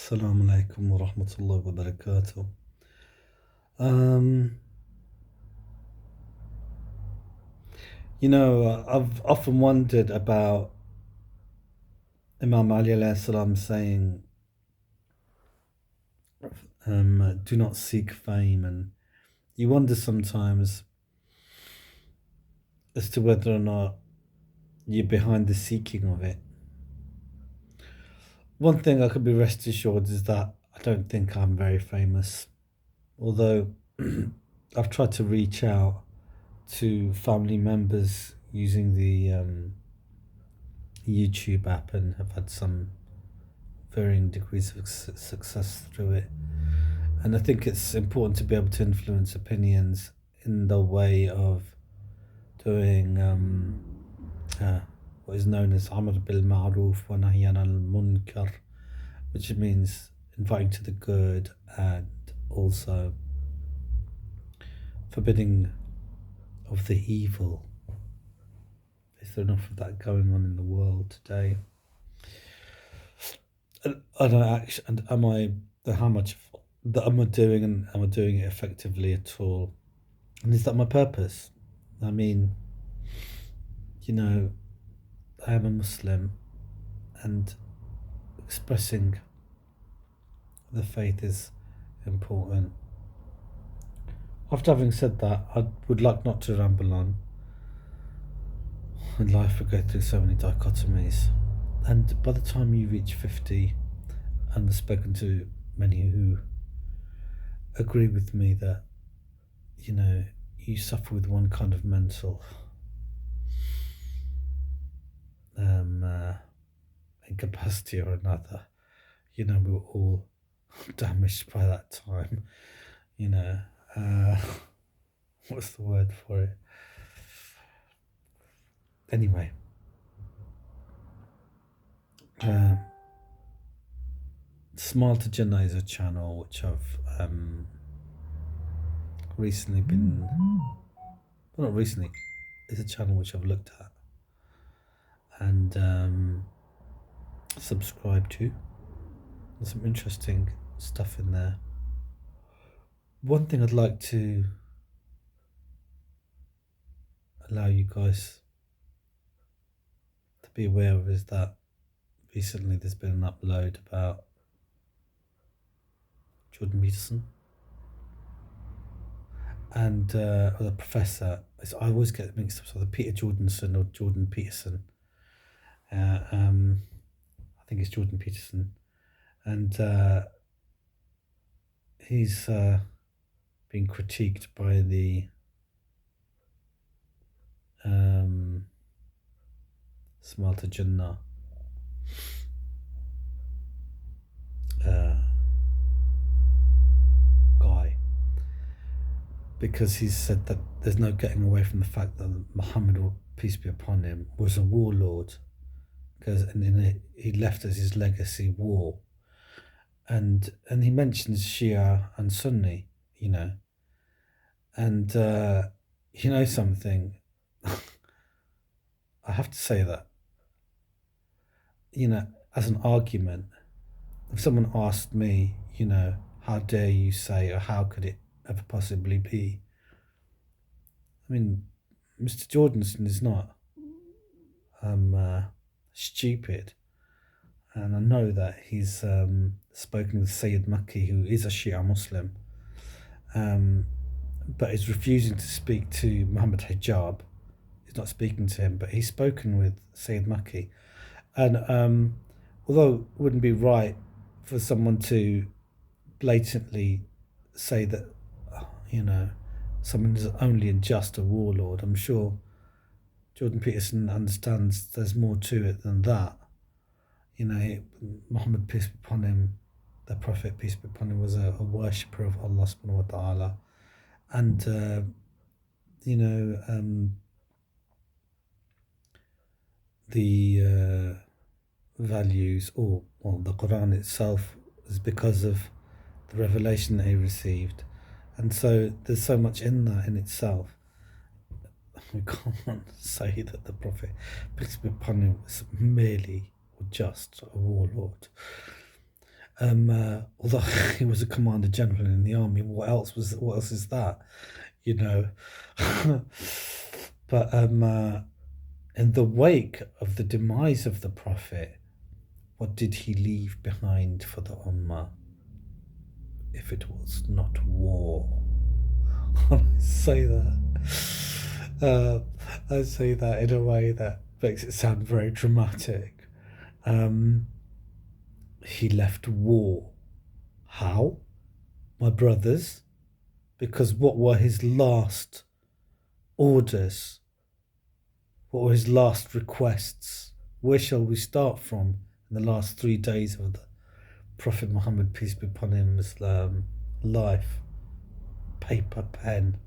Assalamu alaikum wa rahmatullahi wa barakatuh. Um, I've often wondered about Imam Ali alayhi salam saying, do not seek fame. And you wonder sometimes as to whether or not you're behind the seeking of it. One thing I could be rest assured is that I don't think I'm very famous, although I've tried to reach out to family members using the YouTube app and have had some varying degrees of success through it. And I think it's important to be able to influence opinions in the way of doing what is known as Amr bil Ma'ruf wa Nahyan al Munkar, which means inviting to the good and also forbidding of the evil. Is there enough of that going on in the world today? I don't actually, and am I how much that am I doing, and am I doing it effectively at all? And is that my purpose? I mean, you know, I am a Muslim, and expressing the faith is important. After having said that, I would like not to ramble on. In life, we go through so many dichotomies, and by the time you reach 50, and I've spoken to many who agree with me that you suffer with one kind of mental incapacity or another. We were all damaged by that time. You know, uh, what's the word for it? Anyway, Smile to Jannah is a channel which I've recently been, well, not recently, it's a channel which I've looked at and subscribed to. There's some interesting stuff in there. One thing I'd like to allow you guys to be aware of is that recently there's been an upload about Jordan Peterson and the professor. I always get mixed up with either Peter Jordanson or Jordan Peterson. I think it's Jordan Peterson, and he's being critiqued by the Smile to Jannah guy, because he's said that there's no getting away from the fact that Muhammad, peace be upon him, was a warlord, because he left as his legacy war, and he mentions Shia and Sunni, and something. I have to say that, as an argument, if someone asked me, how dare you say, or how could it ever possibly be? I mean, Mr. Jordanson is not stupid, and I know that he's spoken with Sayyid Makki, who is a Shia Muslim, but is refusing to speak to Muhammad Hijab. He's not speaking to him, but he's spoken with Sayyid Makki. And although it wouldn't be right for someone to blatantly say that, someone is only just a warlord, I'm sure Jordan Peterson understands there's more to it than that. Muhammad, peace be upon him, the Prophet, peace be upon him, was a worshipper of Allah subhanahu wa ta'ala. And, the values, or the Quran itself, is because of the revelation that he received. And so there's so much in that in itself. We can't say that the Prophet, peace be upon him, was merely or just a warlord. Although he was a commander general in the army, what else is that? You know. But in the wake of the demise of the Prophet, what did he leave behind for the Ummah if it was not war? I say that. I say that in a way that makes it sound very dramatic. Um, he left war. How? My brothers, because what were his last orders? What were his last requests? Where shall we start from in the last 3 days of the Prophet Muhammad, peace be upon him, life? Paper, pen.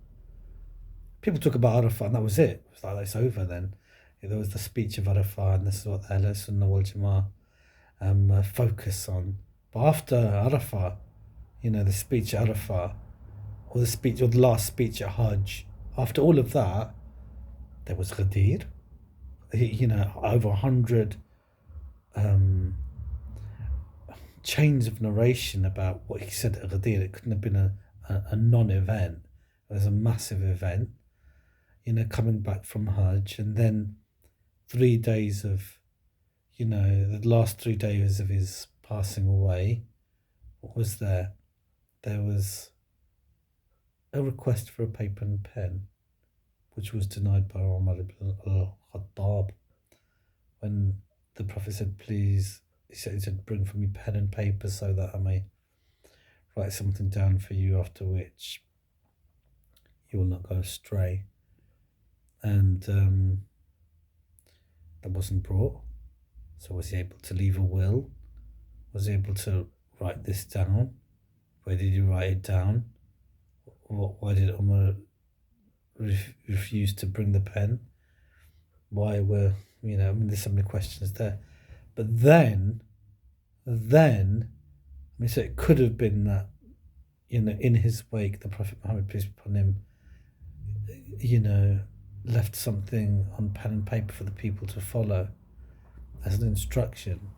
People talk about Arafat and that was it. It was like, it's over then. There was the speech of Arafat, and this is what the Ahl Sunnah wal Jama'ah focus on. But after Arafat, the speech at Arafat, or the last speech at Hajj, after all of that, there was Ghadir. Over 100 chains of narration about what he said at Ghadir. It couldn't have been a non-event. It was a massive event. Coming back from Hajj, and then 3 days of, the last 3 days of his passing away. What was there? There was a request for a paper and pen, which was denied by Umar ibn al-Khattab. When the Prophet said, please, he said, bring for me pen and paper so that I may write something down for you, after which you will not go astray. And that wasn't brought. So was he able to leave a will? Was he able to write this down? Where did he write it down? Why did Umar refuse to bring the pen? Why were, there's so many questions there. But then, so it could have been that, in his wake, the Prophet Muhammad, peace be upon him, left something on pen and paper for the people to follow as an instruction.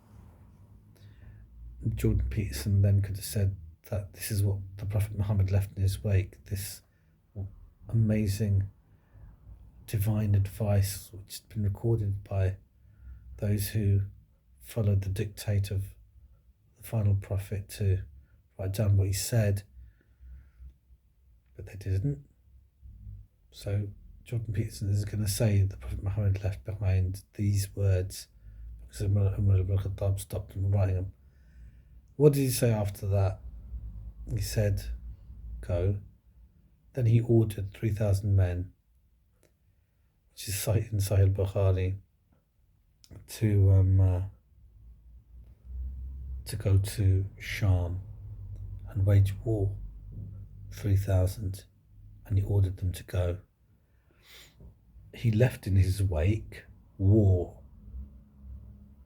Jordan Peterson then could have said that this is what the Prophet Muhammad left in his wake, this amazing divine advice which has been recorded by those who followed the dictate of the final prophet to write down what he said, but they didn't. So Jordan Peterson is going to say the Prophet Muhammad left behind these words because Umar ibn Khattab stopped him from writing them. What did he say after that? He said, go. Then he ordered 3,000 men, which is cited in Sahih Bukhari, to go to Sham and wage war. 3,000, and he ordered them to go. He left in his wake war.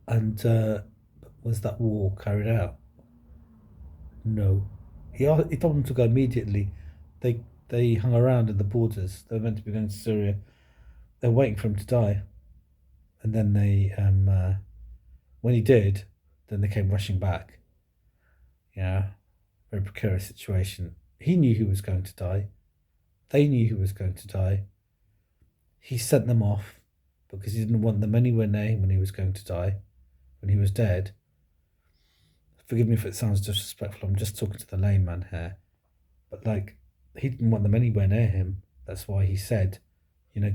And was that war carried out? No. He told them to go immediately. They hung around in the borders. They were meant to be going to Syria. They were waiting for him to die. And then they, when he did, then they came rushing back. Yeah, very precarious situation. He knew he was going to die. They knew he was going to die. He sent them off because he didn't want them anywhere near him when he was going to die, when he was dead. Forgive me if it sounds disrespectful, I'm just talking to the layman here. But he didn't want them anywhere near him. That's why he said,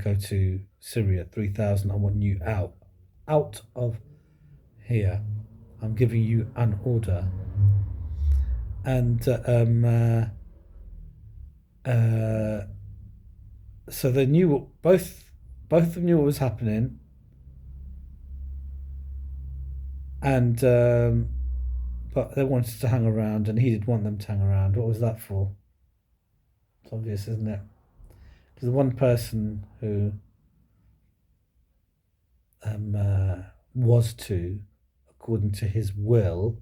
go to Syria, 3,000, I want you out of here. I'm giving you an order. And so they knew both of them knew what was happening, and but they wanted to hang around, and he didn't want them to hang around. What was that for? It's obvious, isn't it? Because the one person who was to, according to his will,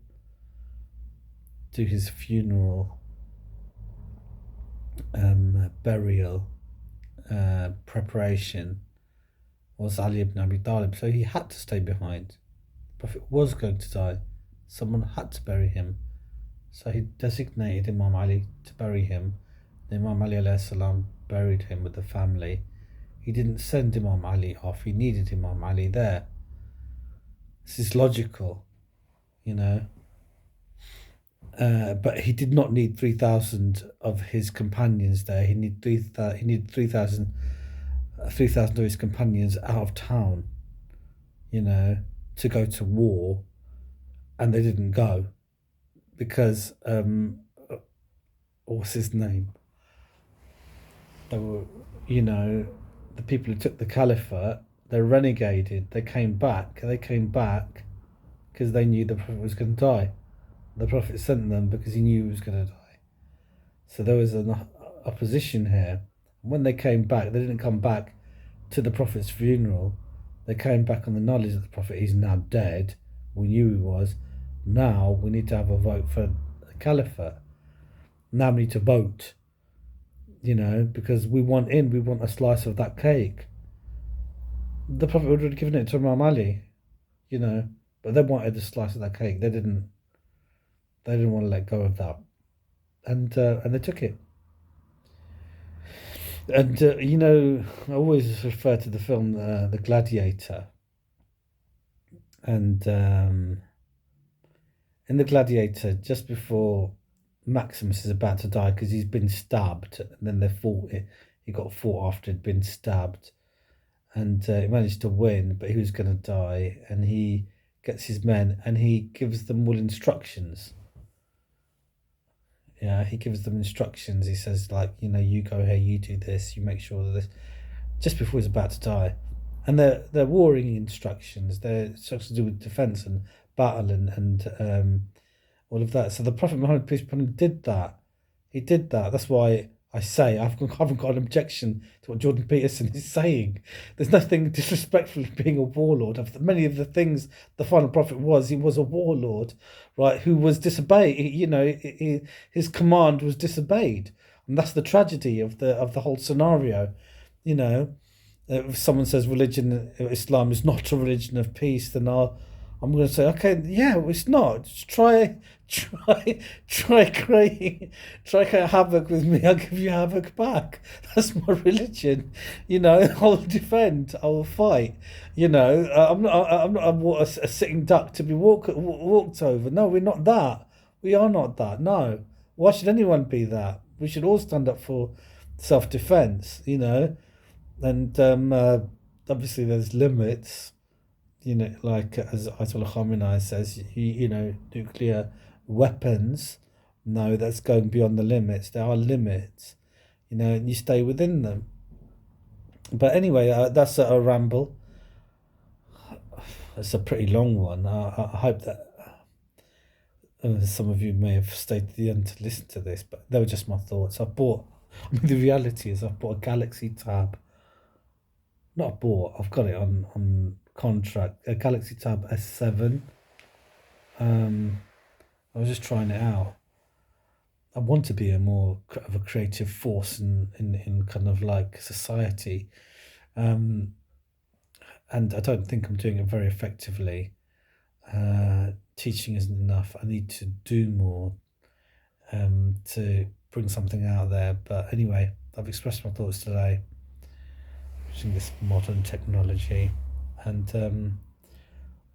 do his funeral, burial, preparation, was Ali ibn Abi Talib. So he had to stay behind. The Prophet was going to die. Someone had to bury him. So he designated Imam Ali to bury him. Imam Ali alayhi salam buried him with the family. He didn't send Imam Ali off. He needed Imam Ali there. This is logical, you know. But he did not need 3,000 of his companions there. He needed 3,000. He needed 3,000 of his companions out of town, you know, to go to war, and they didn't go because what's his name? They were, you know, the people who took the caliphate. They renegaded. They came back. They came back because they knew the Prophet was going to die. The Prophet sent them because he knew he was going to die. So there was an opposition here. When they came back, they didn't come back to the Prophet's funeral. They came back on the knowledge that the Prophet is now dead. We knew he was. Now we need to have a vote for the caliphate. Now we need to vote, you know, because we want a slice of that cake. The Prophet would have given it to Imam Ali, you know, but they wanted a slice of that cake. They didn't want to let go of that, and they took it. And you know, I always refer to the film The Gladiator, and in The Gladiator, just before Maximus is about to die because he's been stabbed, and then they fought. He got fought after he'd been stabbed, and he managed to win, but he was going to die, and he gets his men and he gives them all instructions. Yeah, he gives them instructions. He says, like, you know, you go here, you do this, you make sure that this. Just before he's about to die, and they're warring instructions. They're instructions to do with defense and battle and all of that. So the Prophet Muhammad peace be upon him did that. He did that. That's why I say I haven't got an objection to what Jordan Peterson is saying. There's nothing disrespectful in being a warlord. Of many of the things the final prophet was, he was a warlord, right? Who was disobeyed. You know, his command was disobeyed, and that's the tragedy of the whole scenario. You know, if someone says Islam is not a religion of peace, then I'm going to say, okay, yeah, well, it's not. Just try creating havoc with me. I'll give you havoc back. That's my religion. You know, I'll defend. I will fight. You know, I'm not a sitting duck to be walked over. No, we're not that. We are not that. No. Why should anyone be that? We should all stand up for self-defense. You know, and obviously there's limits. You know, like as Ayatollah Khamenei says, you know, nuclear weapons. No, that's going beyond the limits. There are limits, you know, and you stay within them. But anyway, that's a ramble. It's a pretty long one. I hope that some of you may have stayed to the end to listen to this, but they were just my thoughts. The reality is I've bought a Galaxy Tab. Not bought, I've got it on contract, a Galaxy Tab S7. I was just trying it out. I want to be a more of a creative force in kind of like society, and I don't think I'm doing it very effectively. Teaching isn't enough. I need to do more to bring something out there. But anyway, I've expressed my thoughts today using this modern technology, and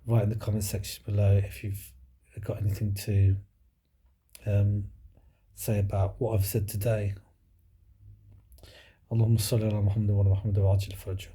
write in the comment section below if you've got anything to say about what I've said today. Allahumma salli ala Muhammad wa ala Muhammad wa ajil farajah.